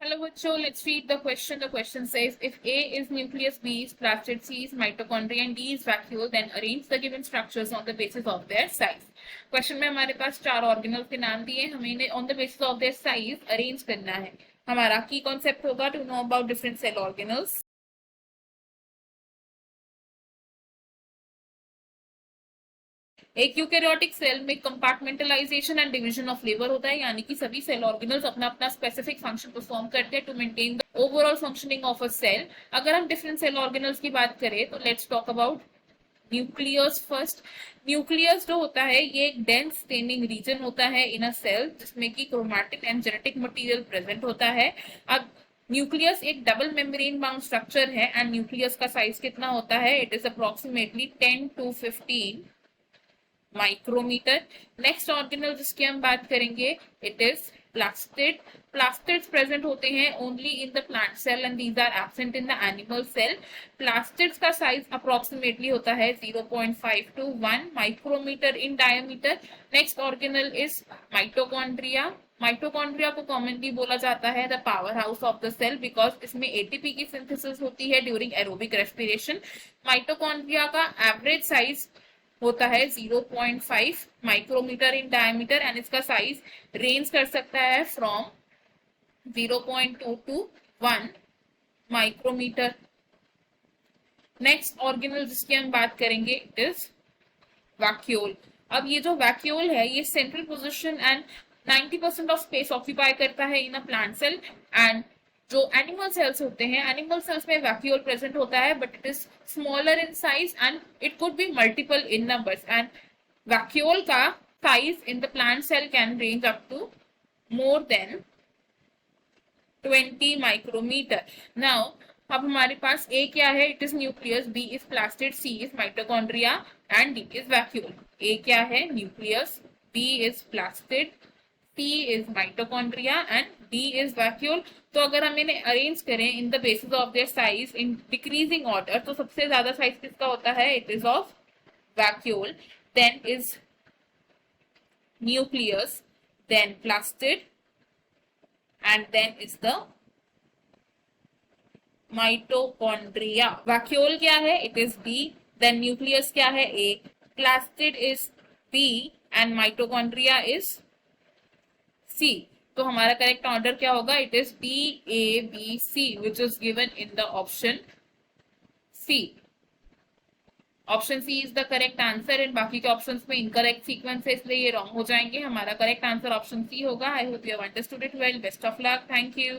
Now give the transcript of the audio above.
Hello, bachcho. Let's read the question. The question says, if A is nucleus, B is plastid, C is mitochondria, and D is vacuole, then arrange the given structures on the basis of their size. Question में हमारे पास चार organelles के नाम दिए, हमें इन्हें on the basis of their size arrange करना है. हमारा की कॉन्सेप्ट होगा to know about different cell organelles. एक यूकैरियोटिक सेल में compartmentalization and division of labour होता है, यानी कि सभी सेल ऑर्गेनल्स अपना अपना स्पेसिफिक फंक्शन परफॉर्म करते हैं to maintain the overall functioning of a cell. अगर हम डिफरेंट सेल ऑर्गेनल्स की बात करें तो let's talk about nucleus first. Nucleus जो होता है ये एक डेंस स्टेनिंग रीजन होता है इन अ सेल जिसमें कि chromatic and genetic material present होता है. अब न्यूक्लियस एक डबल मेम्ब्रेन बाउंड स्ट्रक्चर है एंड न्यूक्लियस का साइज कितना होता है? It is approximately 10 to 15 micrometer. Next organelle जिसकी हम बात करेंगे it is plastid. Plastids present होते हैं only in the plant cell and these are absent in the animal cell. Plastids का साइज अप्रोक्सीमेटली होता है 0.5 to 1 micrometer in diameter. Next organelle is mitochondria. Mitochondria को कॉमनली बोला जाता है the power house of the cell because इसमें ATP की synthesis होती है ड्यूरिंग एरोबिक रेस्पिरेशन. माइटोकॉन्ड्रिया का एवरेज साइज होता है 0.5 माइक्रोमीटर इन डायमीटर एंड इसका साइज रेंज कर सकता है from 0.2 to 1 micrometer. Next organelle जिसकी हम बात करेंगे इट इज वैक्यूल. अब ये जो वैक्यूल है ये central position and 90% of space occupy करता है in a plant cell. And जो एनिमल सेल्स होते हैं एनिमल सेल्स में वैक्यूल प्रेजेंट होता है but it is smaller in size and it could be multiple in numbers. And vacuole का size in the plant cell can range up to more than 20 micrometre. Now अब हमारे पास A क्या है? It is nucleus, B is plastid, C is mitochondria and D is vacuole. A क्या है? Nucleus, B is plastid, C is mitochondria and D is vacuole. तो अगर हम इन्हें अरेंज करें in the basis of their size in decreasing order तो सबसे ज्यादा साइज किसका होता है? It is of vacuole, then is nucleus, then plastid and then is the mitochondria. vacuole क्या है? It is B, then nucleus क्या है? A, plastid is B and mitochondria is C. तो हमारा करेक्ट ऑर्डर क्या होगा? It is D, A, B, C which is given in the option C. Option C is the correct answer and बाकी के options में incorrect sequence है इसलिए ये रॉन्ग हो जाएंगे. हमारा करेक्ट आंसर ऑप्शन C होगा. I hope you have understood it well. Best of luck. Thank you.